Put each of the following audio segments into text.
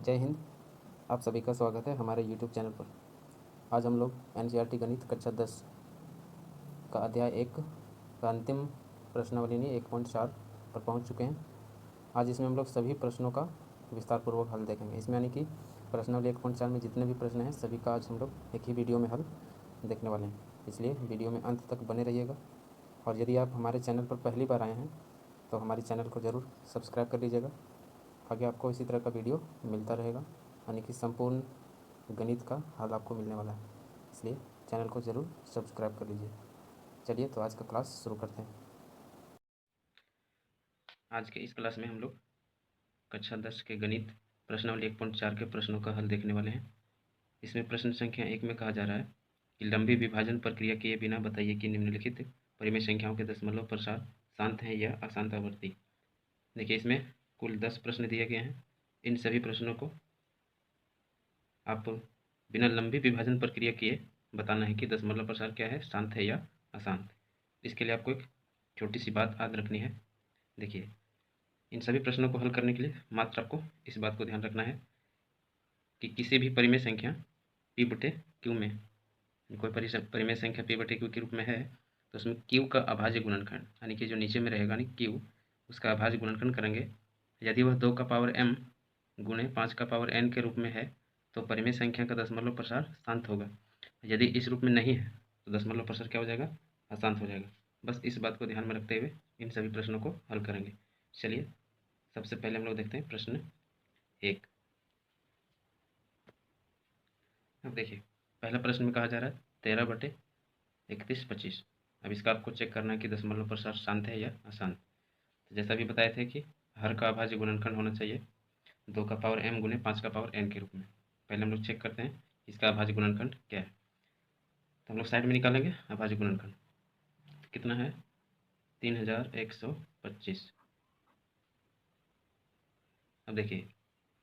जय हिंद। आप सभी का स्वागत है हमारे YouTube चैनल पर। आज हम लोग NCERT गणित कक्षा 10 का अध्याय 1 का अंतिम प्रश्नावली 1.4 पर पहुंच चुके हैं। आज इसमें हम लोग सभी प्रश्नों का विस्तारपूर्वक हल देखेंगे। इसमें यानी कि प्रश्नावली 1.4 में जितने भी प्रश्न हैं सभी का आज हम लोग एक ही वीडियो में हल देखने वाले हैं, इसलिए वीडियो में अंत तक बने रहिएगा। और यदि आप हमारे चैनल पर पहली बार आए हैं तो हमारे चैनल को ज़रूर सब्सक्राइब कर लीजिएगा। आगे आपको इसी तरह का वीडियो मिलता रहेगा, यानी कि संपूर्ण गणित का हल आपको मिलने वाला है, इसलिए चैनल को ज़रूर सब्सक्राइब कर लीजिए। चलिए तो आज का क्लास शुरू करते हैं। आज के इस क्लास में हम लोग कक्षा 10 के गणित प्रश्नावली 1.4 के प्रश्नों का हल देखने वाले हैं। इसमें प्रश्न संख्या 1 में कहा जा रहा है कि लंबी विभाजन प्रक्रिया किए बिना बताइए कि निम्नलिखित परिमेय संख्याओं के दशमलव प्रसार शांत हैं या अशांत आवर्ती। देखिए, इसमें कुल 10 प्रश्न दिए गए हैं। इन सभी प्रश्नों को आप बिना लंबी विभाजन प्रक्रिया किए बताना है कि दशमलव प्रसार क्या है, शांत है या अशांत। इसके लिए आपको एक छोटी सी बात याद रखनी है। देखिए, इन सभी प्रश्नों को हल करने के लिए मात्र आपको इस बात को ध्यान रखना है कि किसी भी परिमेय संख्या p बटे q में कोई परिमेय संख्या p बटे q के रूप में है तो उसमें q का अभाज्य गुणनखंड यानी कि जो नीचे में रहेगा q उसका अभाज्य गुणनखंड करेंगे। यदि वह 2 का पावर m गुणे 5 का पावर n के रूप में है तो परिमेय संख्या का दशमलव प्रसार शांत होगा। यदि इस रूप में नहीं है तो दशमलव प्रसार क्या हो जाएगा, अशांत हो जाएगा। बस इस बात को ध्यान में रखते हुए इन सभी प्रश्नों को हल करेंगे। चलिए, सबसे पहले हम लोग देखते हैं प्रश्न 1। अब देखिए, पहला प्रश्न में कहा जा रहा है 13 बटे 31/25। अब इसका आपको चेक करना है कि दशमलव प्रसार शांत है या अशांत। तो जैसा भी बताए थे कि हर का अभाज्य गुणनखंड होना चाहिए 2 का पावर m गुणे 5 का पावर n के रूप में। पहले हम लोग चेक करते हैं इसका अभाज्य गुणनखंड क्या है। तो हम लोग साइड में निकालेंगे अभाज्य गुणनखंड। कितना है, 3125। अब देखिए,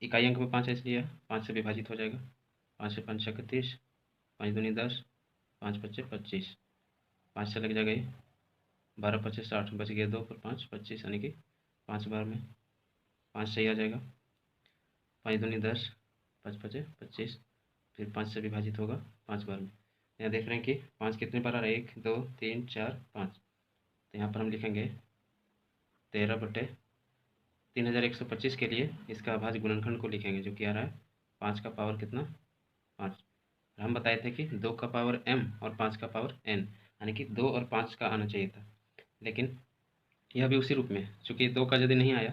इकाई अंक में 5 है इसलिए 5 से विभाजित हो जाएगा। 5 से 5 31, 5 दूनी 10, 5 पच्चे 25, 5 से लग जाएगा ये 12 पच्चे 60, बच गया 2 पर 5 25, यानी कि 5 बार में 5 सही आ जाएगा। 5 दूनी 10, 5 पच्चे 25, फिर 5 से विभाजित होगा 5 बार में। यहाँ देख रहे हैं कि 5 कितने बार आ रहा है, 1 2 3 4 5। तो यहाँ पर हम लिखेंगे 13 बटे 3125 के लिए इसका अभाज्य गुणनखंड को लिखेंगे, जो कि आ रहा है 5 का पावर कितना, 5। हम बताए थे कि 2 का पावर m और 5 का पावर n, यानी कि 2 और 5 का आना चाहिए था, लेकिन यह भी उसी रूप में है। चूँकि 2 का यदि नहीं आया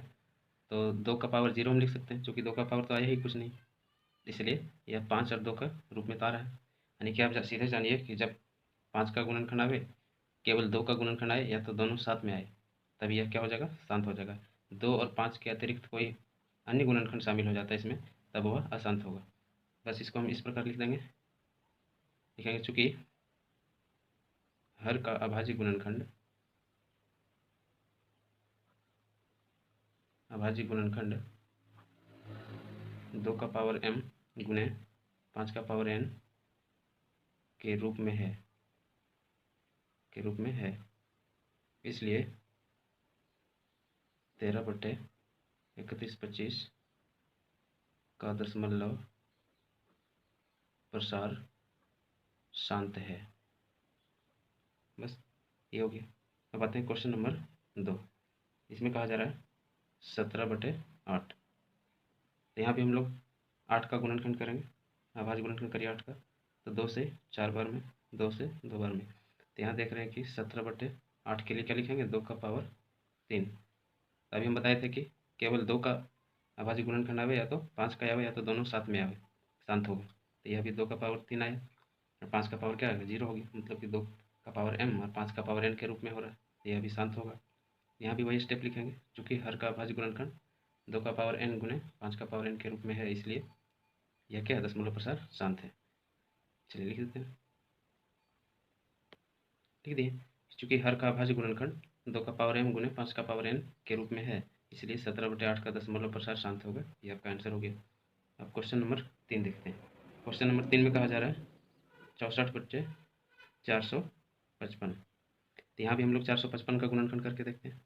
तो 2 का पावर 0 हम लिख सकते हैं, चूँकि 2 का पावर तो आया ही कुछ नहीं, इसलिए यह 5 और 2 का रूप में तो आ रहा है। यानी कि आप सीधे जानिए कि जब 5 का गुणनखंड आवे, केवल 2 का गुणनखंड आए या तो दोनों साथ में आए, तभी यह क्या हो जाएगा, शांत हो जाएगा। 2 और 5 के अतिरिक्त कोई अन्य गुणनखंड शामिल हो जाता है इसमें, तब वह अशांत होगा। बस इसको हम इस प्रकार लिख देंगे, लिखेंगे चूँकि हर का अभाज्य गुणनखंड 2 का पावर m गुणे 5 का पावर n के रूप में है, इसलिए 13 बटे 3125 का दशमलव प्रसार शांत है। बस ये हो गया। अब आते हैं क्वेश्चन नंबर 2। इसमें कहा जा रहा है 17 बटे 8। तो यहाँ भी हम लोग 8 का गुणनखंड करेंगे, अभाज्य गुणनखंड करिए 8 का, तो 2 से 4 बार में, 2 से 2 बार में। तो यहाँ देख रहे हैं कि 17 बटे 8 के लिए क्या लिखेंगे, 2 का पावर 3। अभी हम बताए थे कि केवल 2 का अभाज्य गुणनखंड आवे या तो 5 का आवे या तो दोनों साथ में आवे, शांत होगा। तो यह भी 2 का पावर 3 आया और 5 का पावर क्या आएगा, 0 हो गया। मतलब कि 2 का पावर m और 5 का पावर n के रूप में हो रहा है, तो यह भी शांत होगा। यहाँ भी वही स्टेप लिखेंगे, चूँकि हर का अभाज्य गुणनखंड 2 का पावर n गुणे 5 का पावर n के रूप में है, इसलिए यह क्या है, दशमलव प्रसार शांत है। चलिए लिख देते हैं, लिख दिए। चूँकि हर का अभाज्य गुणनखंड 2 का पावर m गुणे 5 का पावर n के रूप में है, इसलिए 17 बटे 8 का दशमलव प्रसार शांत होगा। ये आपका आंसर हो गया। अब क्वेश्चन नंबर 3 देखते हैं। क्वेश्चन नंबर 3 में कहा जा रहा है 64 बटे 455। तो यहाँ भी हम लोग 455 का गुणनखंड करके देखते हैं।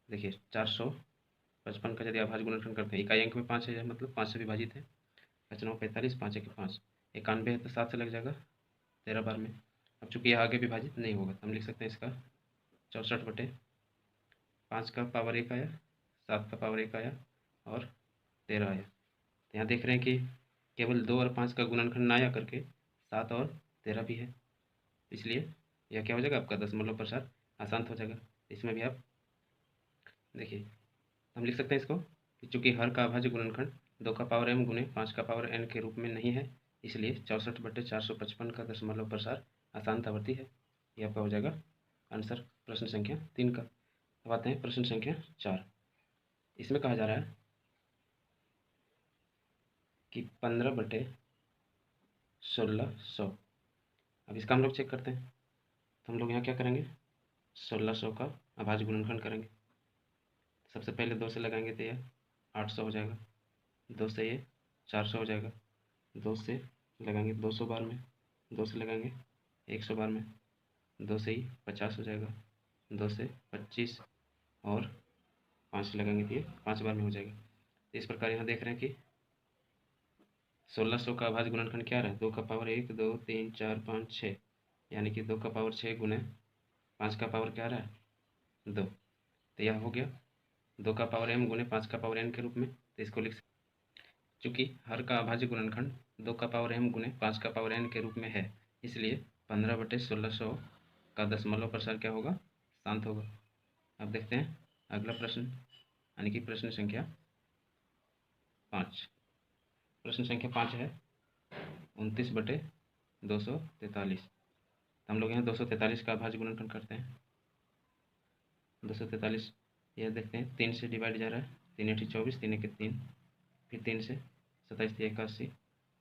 देखिए, 455 55 का यदि अभाज्य गुणनखंड करते हैं, इकाई अंक में 5 है, मतलब 5 से विभाजित है। 5×9 45, 5 1 5, 91 है तो 7 से लग जाएगा 13 बार में। अब चूंकि यह आगे विभाजित नहीं होगा तो हम लिख सकते हैं इसका 64/5 का पावर 1 आया, 7 का पावर 1 आया और 13 आया। तो यहाँ देख रहे हैं कि केवल 2 और 5 का गुणनखंड ना आया करके 7 और 13 भी है, इसलिए यह क्या हो जाएगा आपका दशमलव प्रसार आसान हो जाएगा। इसमें भी आप देखिए हम लिख सकते हैं इसको कि चूंकि हर का अभाज्य गुणनखंड 2 का पावर m गुने 5 का पावर n के रूप में नहीं है, इसलिए 64/455 का दशमलव प्रसार अशांत है। ये आपका हो जाएगा आंसर प्रश्न संख्या 3 का। अब आते हैं प्रश्न संख्या 4। इसमें कहा जा रहा है कि 15/1600। अब इसका हम लोग चेक करते हैं, तो हम लोग यहाँ क्या करेंगे, 1600 का अभाज्य गुणनखंड करेंगे। सबसे पहले 2 से लगाएंगे तो यह 800 हो जाएगा, 2 से ये 400 हो जाएगा, 2 से लगाएंगे 200 बार में, 2 से लगाएंगे 100 बार में, 2 से ही 50 हो जाएगा, 2 से 25 और 5 से लगाएंगे तो ये 5 बार में हो जाएगा। तो इस प्रकार यहाँ देख रहे हैं कि 1600 का अभाज्य गुणनखंड क्या रहा है, 2 का पावर 1 2 3 4 5 6, यानी कि 2 का पावर 6 गुने 5 का पावर क्या रहा है 2। तो यह हो गया 2 का पावर m गुने 5 का पावर n के रूप में। तो इसको लिख सकते, चूँकि हर का अभाज्य गुणनखंड 2 का पावर m गुने 5 का पावर n के रूप में है, इसलिए 15/1600 का दशमलव प्रसार क्या होगा, शांत होगा। अब देखते हैं अगला प्रश्न, यानी कि प्रश्न संख्या 5। प्रश्न संख्या 5 है 29/243। तो हम लोग यहाँ 243 का अभाज्य गुणनखंड करते हैं। 243 यह देखते हैं 3 से डिवाइड जा रहा है, 3 8 24, 3 1 3, फिर 3 से 27 3 81,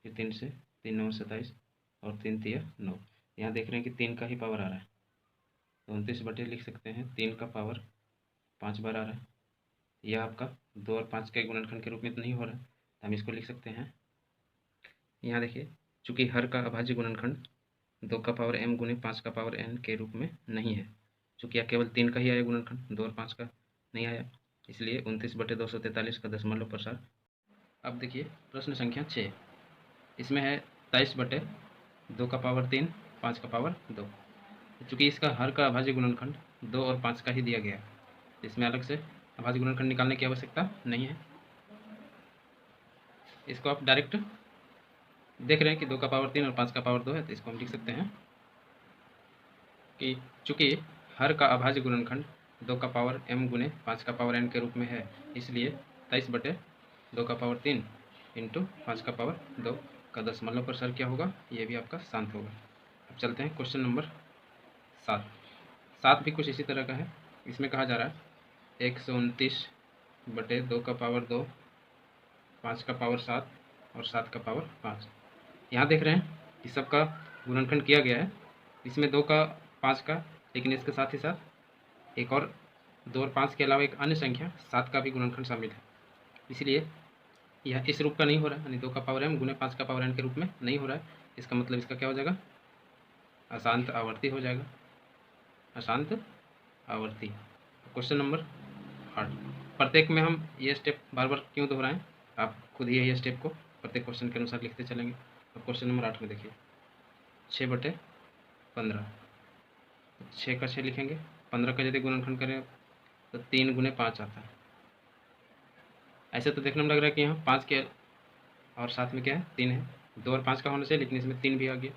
फिर 3 से 3 9 27 और 3 3 9। यहाँ देख रहे हैं कि 3 का ही पावर आ रहा है, तो 29 लिख सकते हैं 3 का पावर 5 बार आ रहा है। यह आपका 2 और 5 के गुणनखंड के रूप में तो नहीं हो रहा है, तो हम इसको लिख सकते हैं, यहाँ देखिए चूँकि हर का अभाज्य गुणनखंड 2 का पावर m गुने 5 का पावर n के रूप में नहीं है, चूँकि यह केवल 3 का ही आया गुणनखंड, 2 और 5 का नहीं आया, इसलिए 29/243 का दशमलव प्रसार। अब देखिए प्रश्न संख्या 6। इसमें है 23/2 का पावर 3 5 का पावर 2। चूँकि इसका हर का अभाज्य गुणनखंड 2 और 5 का ही दिया गया है, इसमें अलग से अभाज्य गुणनखंड निकालने की आवश्यकता नहीं है। इसको आप डायरेक्ट देख रहे हैं कि 2 का पावर 3 और 5 का पावर 2 है, तो इसको हम लिख सकते हैं कि चूँकि हर का अभाज्य गुणनखंड 2 का पावर m गुने 5 का पावर n के रूप में है, इसलिए 23/2 का पावर 3 इंटू 5 का पावर 2 का दशमलव प्रसार क्या होगा, ये भी आपका शांत होगा। अब चलते हैं क्वेश्चन नंबर 7। 7 भी कुछ इसी तरह का है। इसमें कहा जा रहा है 129/2 का पावर 2, 5 का पावर 7 और 7 का पावर 5। यहाँ देख रहे हैं कि सबका गुणनखंड किया गया है, इसमें 2 का 5 का, लेकिन इसके साथ ही साथ एक और 2 और 5 के अलावा एक अन्य संख्या 7 का भी गुणनखंड शामिल है, इसलिए यह इस रूप का नहीं हो रहा है, यानी 2 का पावर m गुने 5 का पावर n के रूप में नहीं हो रहा है। इसका मतलब इसका क्या हो जाएगा, अशांत आवर्ती हो जाएगा, अशांत आवर्ती। Question number 8। प्रत्येक में हम ये स्टेप बार बार क्यों दोहराएं, आप खुद ही ये स्टेप को प्रत्येक क्वेश्चन के अनुसार लिखते चलेंगे। अब क्वेश्चन नंबर 8 में देखिए 6/15, 6 का 6 लिखेंगे, 15 का यदि गुणनखंड करें तो 3 गुने 5 आता है। ऐसे तो देखने में लग रहा है कि यहाँ 5 के और साथ में क्या है 3 है, 2 और 5 का होने से, लेकिन इसमें 3 भी आ गया।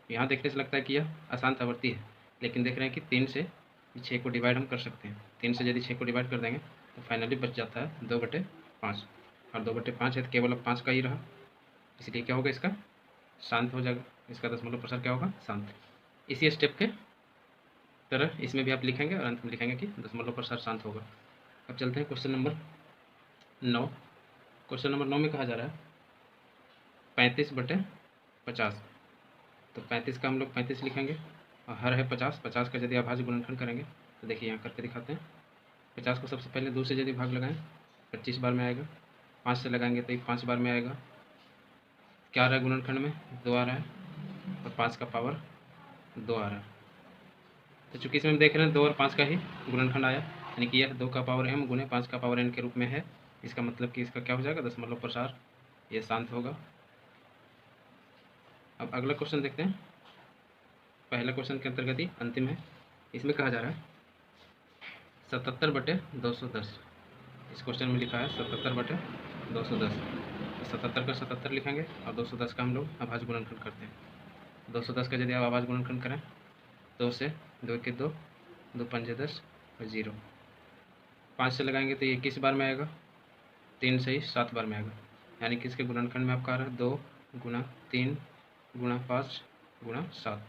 यहाँ देखने से लगता है कि यह अशांत आवर्ती है, लेकिन देख रहे हैं कि 3 से 6 को डिवाइड हम कर सकते हैं। 3 से यदि 6 को डिवाइड कर देंगे तो फाइनली बच जाता है 2/5, और 2/5 है तो केवल अब 5 का ही रहा, इसलिए क्या होगा, इसका शांत हो जाएगा, इसका दशमलव प्रसार क्या होगा, शांत। इसी स्टेप के तरह इसमें भी आप लिखेंगे और अंत में लिखेंगे कि दशमलव प्रसार शांत होगा। अब चलते हैं क्वेश्चन नंबर 9। क्वेश्चन नंबर 9 में कहा जा रहा है 35/50। तो 35 का हम लोग 35 लिखेंगे और हर है 50, 50 का यदि अभाज्य गुणनखंड करेंगे तो देखिए यहाँ करके दिखाते हैं। 50 को सबसे पहले 2 से यदि भाग लगाएं 25 बार में आएगा, 5 से लगाएंगे तो 5 बार में आएगा। क्या आ रहा है गुणनखंड में, 2 आ रहा है और 5 का पावर 2 आ रहा है। तो चूँकि इसमें हम देख रहे हैं 2 और 5 का ही गुणनखंड आया, यानी कि यह 2 का पावर m गुने 5 का पावर n के रूप में है। इसका मतलब कि इसका क्या हो जाएगा, दशमलव प्रसार, ये शांत होगा। अब अगला क्वेश्चन देखते हैं। पहला क्वेश्चन के अंतर्गत ही अंतिम है। इसमें कहा जा रहा है 77/210। इस क्वेश्चन में लिखा है 77/210। 77 का 77 लिखेंगे और 210 का हम लोग अभाज्य गुणनखंड करते हैं। 210 का यदि आप अभाज्य गुणनखंड करें, 2 से 2 के 2, 2 पंजे 10 और 0, 5 से लगाएंगे तो ये 21 बार में आएगा, 3 से ही 7 बार में आएगा। यानी कि इसके गुणनखंड में आपका आ रहा है 2 गुना 3 गुना 5 गुना 7।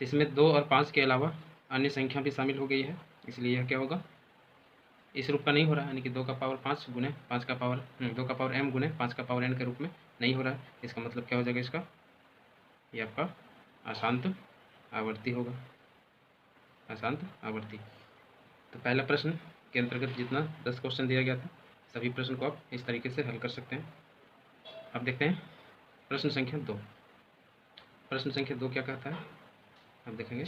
तो इसमें 2 और 5 के अलावा अन्य संख्या भी शामिल हो गई है, इसलिए यह क्या होगा, इस रूप का नहीं हो रहा है। यानी कि 2 का पावर 5 गुने 5 का पावर 2 का पावर m गुने 5 का पावर n के रूप में नहीं हो रहा है। इसका मतलब क्या हो जाएगा इसका, ये आपका अशांत आवर्ती होगा, अशांत आवर्ती। तो पहला प्रश्न के अंतर्गत जितना 10 क्वेश्चन दिया गया था, सभी प्रश्न को आप इस तरीके से हल कर सकते हैं। अब देखते हैं प्रश्न संख्या 2। प्रश्न संख्या 2 क्या कहता है, अब देखेंगे।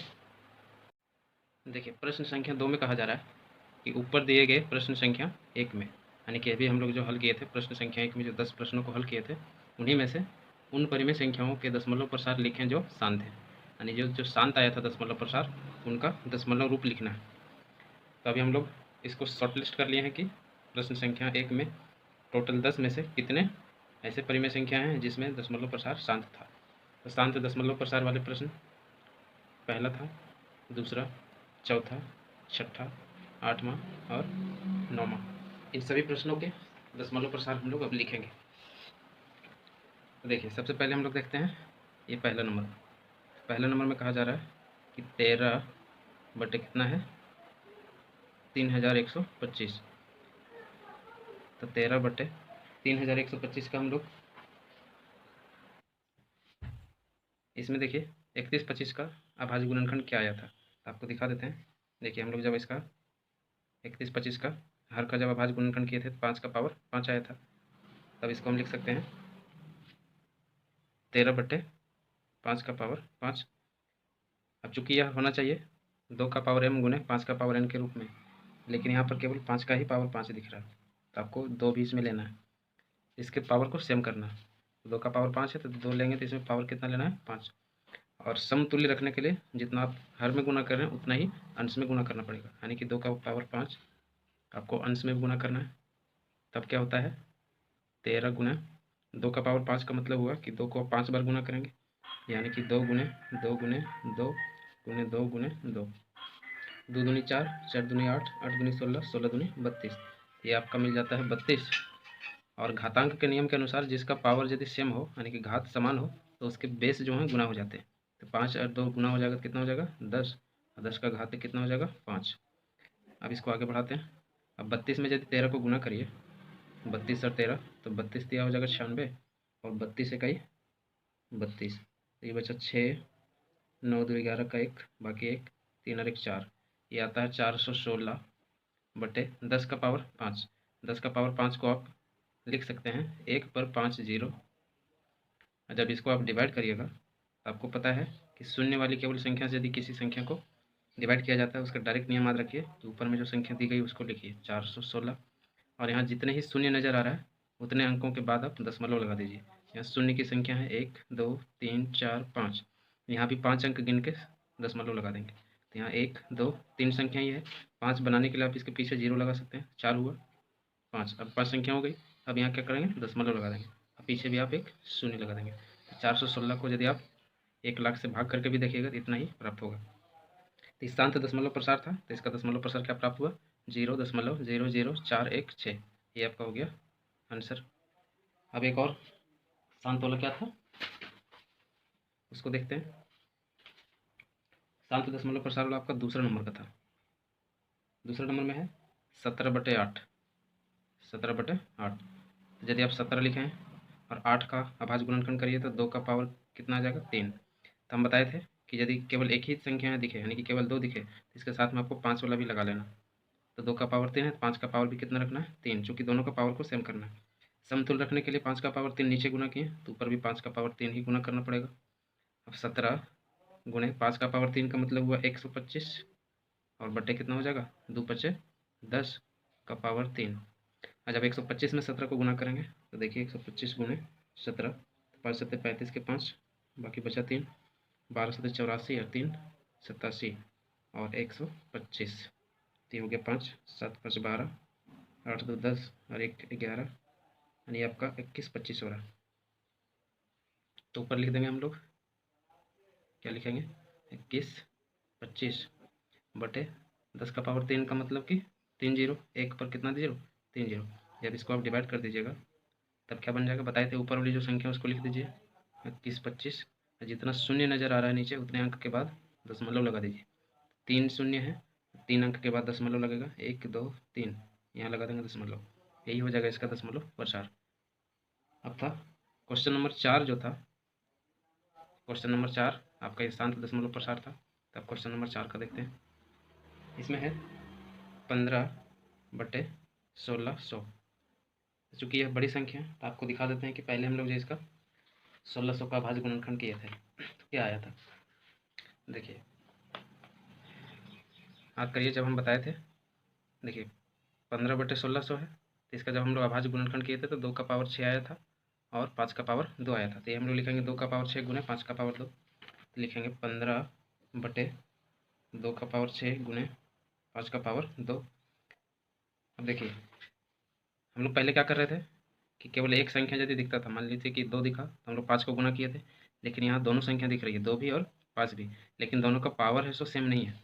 देखिए प्रश्न संख्या 2 में कहा जा रहा है कि ऊपर दिए गए प्रश्न संख्या 1 में, यानी कि अभी हम लोग जो हल किए थे प्रश्न संख्या 1 में जो 10 प्रश्नों को हल किए थे, उन्हीं में से उन परिमेय संख्याओं के दशमलव प्रसार लिखें जो शांत है। यानी जो शांत आया था दशमलव प्रसार, उनका दशमलव रूप लिखना है। तो अभी हम लोग इसको शॉर्ट लिस्ट कर लिए हैं कि प्रश्न संख्या 1 में टोटल 10 में से कितने ऐसे परिमेय संख्या हैं जिसमें दशमलव प्रसार शांत था। तो शांत दशमलव प्रसार वाले प्रश्न पहला था, दूसरा, चौथा, छठा, 8वां और 9वां। इन सभी प्रश्नों के दशमलव प्रसार हम लोग अब लिखेंगे। देखिए सबसे पहले हम लोग देखते हैं ये पहला नंबर। पहला नंबर में कहा जा रहा है कि 13 बटे कितना है, 3125। तो 13 बटे 3125 का हम लोग इसमें देखिए 31-25 का अभाज्य गुणनखंड क्या आया था, तो आपको दिखा देते हैं। देखिए हम लोग जब इसका 31-25 का हर का जब अभाज्य गुणनखंड किए थे तो 5 का पावर 5 आया था। तब इसको हम लिख सकते हैं 13 बटे 5 का पावर 5। अब चूंकि यह होना चाहिए 2 का पावर m गुने 5 का पावर n के रूप में, लेकिन यहाँ पर केवल 5 का ही पावर 5 दिख रहा है, तो आपको 2 भी इसमें लेना है, इसके पावर को सेम करना है। 2 का पावर 5 है तो 2 लेंगे तो इसमें पावर कितना लेना है, 5। और समतुल्य रखने के लिए जितना आप हर में गुना कर रहे हैं उतना ही अंश में गुना करना पड़ेगा। यानी कि 2 का पावर 5 आपको अंश में गुना करना है। तब क्या होता है, 13 गुना 2 का पावर 5 का मतलब हुआ कि 2 को 5 बार गुना करेंगे, यानी कि 2 गुने 2 गुने 2 गुने 2 गुने 2, 2 दूनी 4, 4 दूनी 8, 8 दूनी 16, 16 दूनी 32। ये आपका मिल जाता है 32। और घातांक के नियम के अनुसार जिसका पावर यदि सेम हो, यानी कि घात समान हो, तो उसके बेस जो हैं गुना हो जाते हैं। तो 5 और 2 गुना हो जाएगा, कितना हो जाएगा 10, और 10 का घात कितना हो जाएगा 5। अब इसको आगे बढ़ाते हैं। अब 32 में यदि 13 को गुना करिए, 32 और 13, तो 32 दिया हो जाएगा 96, और 32 इकाई 32, तो ये बचा 6, 9 2 11 का 1, बाकी 1, 3 और 1 4, ये आता है 416 बटे 10 का पावर 5। 10 का पावर 5 को आप लिख सकते हैं 1 पर 5 0। जब इसको आप डिवाइड करिएगा तो आपको पता है कि शून्य वाली केवल संख्या से यदि किसी संख्या को डिवाइड किया जाता है, उसका डायरेक्ट नियम याद रखिए। तो ऊपर में जो संख्या दी गई उसको लिखिए 416, और यहाँ जितने ही शून्य नज़र आ रहा है उतने अंकों के बाद आप दशमलव लगा दीजिए। यहाँ शून्य की संख्या है 1 2 3 4 5, यहाँ भी 5 अंक गिन के दशमलव लगा देंगे। तो यहाँ 1 2 3 संख्या ही है, 5 बनाने के लिए आप इसके पीछे 0 लगा सकते हैं, 4 हुआ 5। अब 5 संख्या हो गई। अब यहाँ क्या करेंगे, दशमलव लगा देंगे, और पीछे भी आप एक शून्य लगा देंगे। तो 416 को यदि आप 1,00,000 से भाग करके भी देखिएगा तो इतना ही प्राप्त होगा। तो इस शांत दशमलव प्रसार था, तो इसका दशमलव प्रसार क्या प्राप्त हुआ, 0.00416। ये आपका हो गया आंसर। अब एक और शांत वाला क्या था उसको देखते हैं। शांत दशमलव प्रसार वाला आपका दूसरा नंबर का था। दूसरा नंबर में है 17/8। 17/8, तो यदि आप 17 लिखें और 8 का अभाज्य गुणनखंड करिए तो 2 का पावर कितना आ जाएगा 3। तो हम बताए थे कि यदि केवल एक ही संख्या दिखे, यानी कि केवल 2 दिखे, तो इसके साथ में आपको 5 वाला भी लगा लेना। तो 2 का पावर 3 है, 5 का पावर भी कितना रखना है 3, चूँकि दोनों का पावर को सेम करना है। समतुल रखने के लिए 5 का पावर 3 नीचे गुना किए तो ऊपर भी 5 का पावर 3 ही गुना करना पड़ेगा। अब 17 गुणे 5 का पावर 3 का मतलब हुआ 125, और बटे कितना हो जाएगा, 2 पचे 10 का पावर 3। और जब 125 में 17 को गुना करेंगे तो देखिए 125 गुने 17, 5 सत्ते 35 के 5, बाकी बचा 3, 12 सत्ते 84 और 3 87 और 125, 3 हो गया 5, 7 5 12, 8 2 10 और 1 11, यानी आपका 21 25 हो रहा। तो ऊपर लिख देंगे हम लोग, क्या लिखेंगे, 21 25 बटे 10 का पावर 3 का मतलब कि 3 जीरो, एक पर कितना जीरो, 3 जीरो। जब इसको आप डिवाइड कर दीजिएगा तब क्या बन जाएगा, बताए थे ऊपर वाली जो संख्या उसको लिख दीजिए 21 25, जितना शून्य नज़र आ रहा है नीचे उतने अंक के बाद दशमलव लगा दीजिए। 3 शून्य है, 3 अंक के बाद दशमलव लगेगा, 1 2 3, यहाँ लगा देंगे दशमलव, यही हो जाएगा इसका दशमलव प्रसार। अब था क्वेश्चन नंबर 4 जो था, क्वेश्चन नंबर 4 आपका ये शांत दशमलव प्रसार था। तब क्वेश्चन नंबर 4 का देखते हैं। इसमें है 15 बटे 1600। चूँकि यह बड़ी संख्या है तो आपको दिखा देते हैं कि पहले हम लोग जो इसका 1600 का भाज्य गुणनखंड किए थे तो क्या आया था। देखिए याद करिए, जब हम बताए थे, देखिए 15 बटे 1600 है, तो इसका जब हम लोग अभाज्य गुणनखंड किए थे तो 2 का पावर 6 आया था और 5 का पावर 2 आया था। तो ये हम लोग लिखेंगे 2 का पावर 6 गुने 5 का पावर 2, तो लिखेंगे 15 बटे 2 का पावर 6 गुने 5 का पावर 2। अब देखिए हम लोग पहले क्या कर रहे थे कि केवल एक संख्या यदि दिखता था, मान लीजिए कि 2 दिखा तो हम लोग 5 को गुना किए थे, लेकिन यहाँ दोनों संख्या दिख रही है, 2 भी और 5 भी, लेकिन दोनों का पावर है सो सेम नहीं है।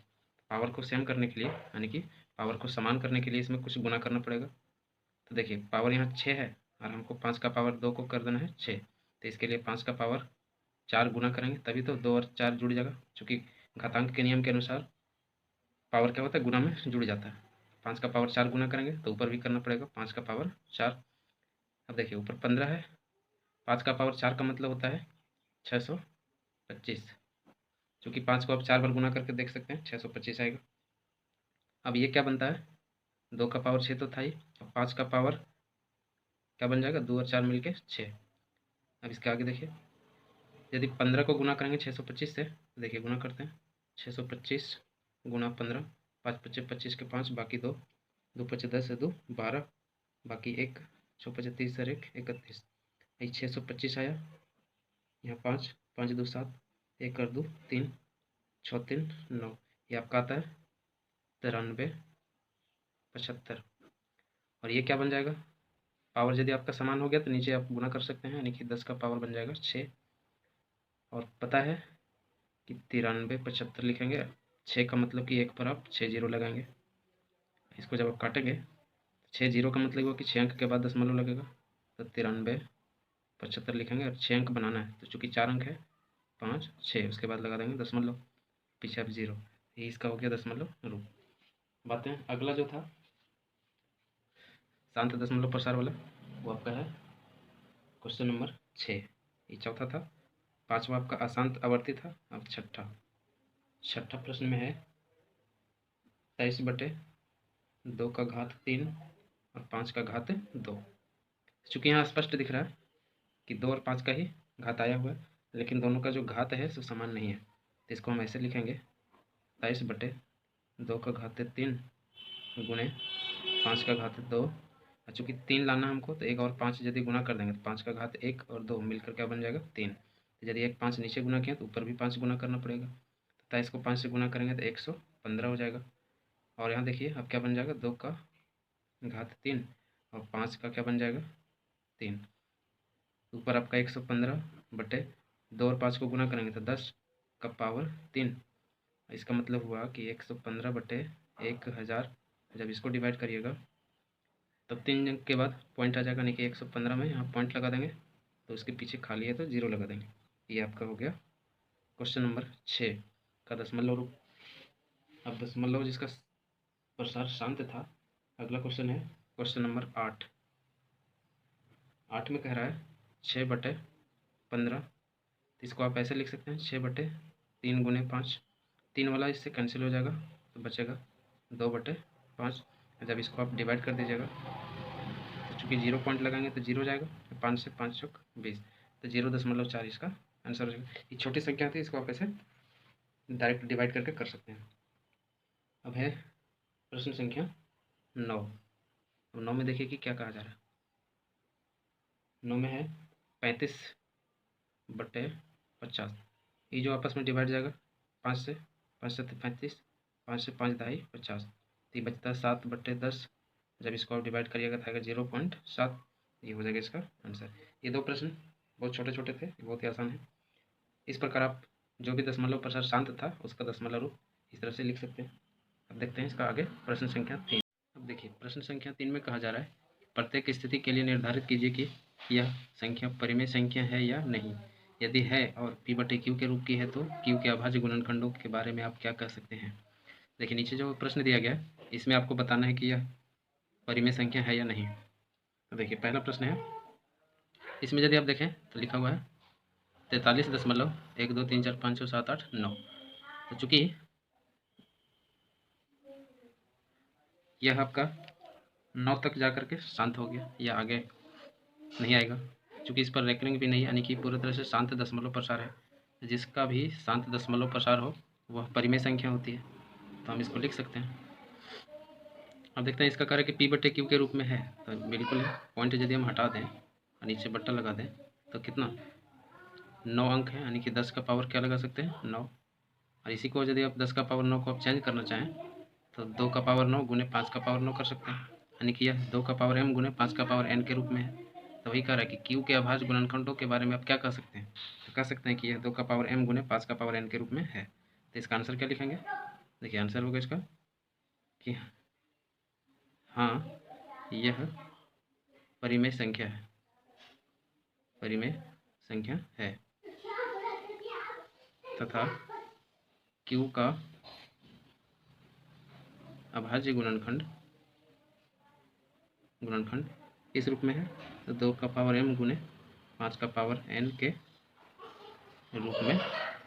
पावर को सेम करने के लिए, यानी कि पावर को समान करने के लिए इसमें कुछ गुना करना पड़ेगा। तो देखिए पावर यहाँ 6 है और हमको 5 का पावर 2 को कर देना है 6, तो इसके लिए 5 का पावर 4 गुना करेंगे तभी तो 2 और 4 जुड़ जाएगा, चूँकि घातांक के नियम के अनुसार पावर क्या होता है, गुना में जुड़ जाता है। 5 का पावर 4 गुना करेंगे तो ऊपर भी करना पड़ेगा 5 का पावर 4। अब देखिए ऊपर 15 है, 5 का पावर 4 का मतलब होता है 625, चूँकि 5 को आप 4 बार गुना करके देख सकते हैं 625 आएगा। अब ये क्या बनता है, 2 का पावर 6 तो था ही, अब 5 का पावर क्या बन जाएगा, 2 और 4 मिलके 6। अब इसके आगे देखिए, यदि 15 को गुना करेंगे 625 से, तो देखिए गुना करते हैं 625 गुना 15, 5 पच्चे 25 के 5, बाकी 2, 2 पच्चे 10 है 2 12, बाकी 1, 6 पच्चे 30 और 1 31, ये 625 आया। यहाँ 5 5 2 7, 1 और 2 3, 6 3 9, ये आपका आता है 93 75। और ये क्या बन जाएगा, पावर यदि आपका समान हो गया तो नीचे आप गुना कर सकते हैं, यानी कि 10 का पावर बन जाएगा 6। और पता है कि 93 75 लिखेंगे, 6 का मतलब कि 1 पर आप 6 जीरो लगाएंगे। इसको जब आप काटेंगे 6 जीरो का मतलब हुआ कि 6 अंक के बाद दशमलव लगेगा, तो 93 75 लिखेंगे और 6 अंक बनाना है, तो चूँकि 4 अंक है 5 6, उसके बाद लगा देंगे दशमलव, पीछे अब जीरो, ये इसका हो गया दशमलव रूप। बातें अगला जो था शांत दशमलव प्रसार वाला, वो आपका है क्वेश्चन नंबर 6, ये चौथा था। पाँचवा आपका अशांत आवर्ती था। अब छठा प्रश्न में है 23 बटे 2 का घात 3 और 5 का घात 2। चूँकि यहाँ स्पष्ट दिख रहा है कि 2 और 5 का ही घात आया हुआ है, लेकिन दोनों का जो घात है सो समान नहीं है, तो इसको हम ऐसे लिखेंगे 23 बटे 2 का घात 3 गुणे 5 का घात 2। चूँकि 3 लाना हमको, तो 1 और 5 यदि गुना कर देंगे तो 5 का घात 1 और 2 मिलकर क्या बन जाएगा 3। तो यदि 1 5 नीचे गुना किया तो ऊपर भी 5 गुना करना पड़ेगा, तो 23 को 5 से गुना करेंगे तो 115 हो जाएगा। और यहाँ देखिए अब क्या बन जाएगा, 2 का घात 3 और 5 का क्या बन जाएगा 3, ऊपर आपका 115 बटे 2 और 5 को गुना करेंगे तो 10 का पावर 3। इसका मतलब हुआ कि 115 बटे 1000, जब इसको डिवाइड करिएगा तब 3 अंक के बाद पॉइंट आ जाएगा, यानी कि 115 में यहाँ पॉइंट लगा देंगे, तो उसके पीछे खाली है तो जीरो लगा देंगे। ये आपका हो गया क्वेश्चन नंबर 6 का दशमलव रूप। अब दशमलव जिसका प्रसार शांत था, अगला क्वेश्चन है क्वेश्चन नंबर 8। 8 में कह रहा है 6 बटे 15, इसको आप ऐसे लिख सकते हैं 6 बटे 3 गुने 5, 3 वाला इससे कैंसिल हो जाएगा तो बचेगा 2 बटे 5। जब इसको आप डिवाइड कर दीजिएगा तो चूँकि 0 पॉइंट लगाएंगे तो 0 जाएगा, 5 से 5 चौक 20, तो 0.4 इसका आंसर हो जाएगा। ये छोटी संख्या थी, इसको आप ऐसे डायरेक्ट डिवाइड करके कर सकते हैं। अब है प्रश्न संख्या 9। अब 9 में देखिए कि क्या कहा जा रहा है। 9 में है 35/50। ये जो आपस में डिवाइड जाएगा 5 से 35, 5 से 5 दहाई 50, तो ये बचता है 7/10। जब इसको आप डिवाइड करिएगा तो आएगा 0.7। ये हो जाएगा इसका आंसर। ये दो प्रश्न बहुत छोटे छोटे थे, बहुत ही आसान है। इस प्रकार आप जो भी दशमलव प्रसार शांत था उसका दशमलव रूप इस तरह से लिख सकते हैं। अब देखते हैं इसका आगे प्रश्न संख्या 3। अब देखिए प्रश्न संख्या 3 में कहा जा रहा है प्रत्येक स्थिति के लिए निर्धारित कीजिए कि यह संख्या परिमेय संख्या है या नहीं। यदि है और P/Q के रूप की है तो Q के अभाज्य गुणनखंडों के बारे में आप क्या कह सकते हैं। देखिए नीचे जो प्रश्न दिया गया है इसमें आपको बताना है कि यह परिमेय संख्या है या नहीं। तो देखिए पहला प्रश्न है, इसमें यदि आप देखें तो लिखा हुआ है 43.1 2 3 4 5 6 7 8 9। तो चूंकि यह आपका 9 तक जा करके शांत हो गया, या आगे नहीं आएगा, क्योंकि इस पर रेकरिंग भी नहीं, यानी कि पूरी तरह से शांत दशमलव प्रसार है। जिसका भी शांत दशमलव प्रसार हो वह परिमेय संख्या होती है, तो हम इसको लिख सकते हैं। अब देखते हैं इसका कार्य कि P/Q के रूप में है, तो बिल्कुल है। पॉइंट यदि हम हटा दें और नीचे बट्टा लगा दें तो कितना 9 अंक है, यानी कि 10 का पावर क्या लगा सकते हैं 9। और इसी को यदि आप 10 का पावर 9 को आप चेंज करना चाहें तो 2 का पावर 9 गुने 5 का पावर 9 कर सकते हैं, यानी कि यह 2 का पावर m गुने 5 का पावर n के रूप में है। तो वही कह रहा है कि Q के अभाज्य गुणनखंडों के बारे में आप क्या कह सकते हैं। तो कह सकते हैं कि यह 2 का पावर m गुने 5 का पावर n के रूप में है। तो इसका आंसर क्या लिखेंगे। देखिए आंसर होगा इसका कि हाँ यह परिमेय संख्या है, परिमेय संख्या है तथा Q का अभाज्य गुणनखंड इस रूप में है। तो 2 का पावर m गुने 5 का पावर n के रूप में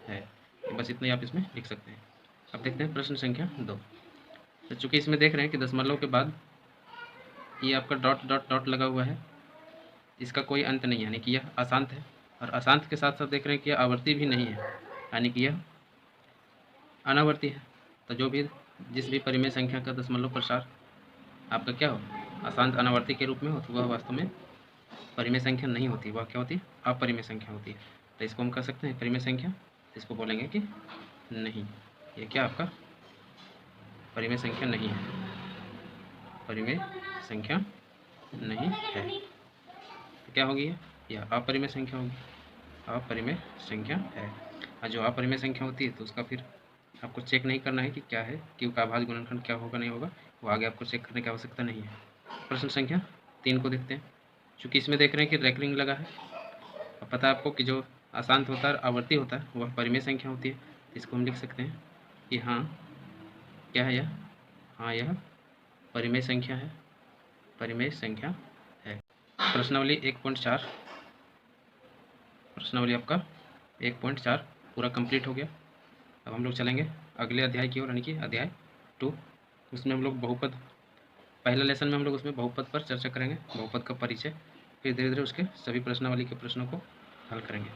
है। बस इतना ही आप इसमें लिख सकते हैं। अब देखते हैं प्रश्न संख्या 2। तो चूंकि इसमें देख रहे हैं कि दशमलव के बाद ये आपका डॉट डॉट डॉट लगा हुआ है, इसका कोई अंत नहीं है, यानी कि यह अशांत है। और अशांत के साथ साथ देख रहे हैं कि यह आवर्ती भी नहीं है, यानी कि यह अनावर्ती है। तो जो भी जिस भी परिमेय संख्या का दशमलव प्रसार आपका क्या हो अशांत अनावर्ती के रूप में हो, तो वह वास्तव में परिमेय संख्या नहीं होती, वह क्या होती है अपरिमेय संख्या होती है। तो इसको हम कह सकते हैं परिमेय संख्या, इसको बोलेंगे कि नहीं, ये क्या आपका परिमेय संख्या नहीं है, परिमेय संख्या नहीं है। तो क्या होगी यह अपरिमेय संख्या होगी, अपरिमेय संख्या है। और जो अपरिमेय संख्या होती है तो उसका फिर आपको चेक नहीं करना है कि क्या है, Q का अभाज्य गुणनखंड क्या होगा नहीं होगा, वो आगे आपको चेक करने की आवश्यकता नहीं है। प्रश्न संख्या 3 को देखते हैं। चूँकि इसमें देख रहे हैं कि रेकरिंग लगा है, अब पता है आपको कि जो अशांत होता है आवर्ती होता है वह परिमेय संख्या होती है। इसको हम लिख सकते हैं कि हाँ क्या है यह, हाँ यह परिमेय संख्या है, परिमेय संख्या है। प्रश्नावली 1.4, प्रश्नावली आपका 1.4 पूरा कंप्लीट हो गया। अब हम लोग चलेंगे अगले अध्याय की ओर, यानी कि अध्याय 2। उसमें हम लोग बहुपद, पहले लेसन में हम लोग उसमें बहुपद पर चर्चा करेंगे, बहुपद का परिचय, फिर धीरे धीरे उसके सभी प्रश्नावली के प्रश्नों को हल करेंगे।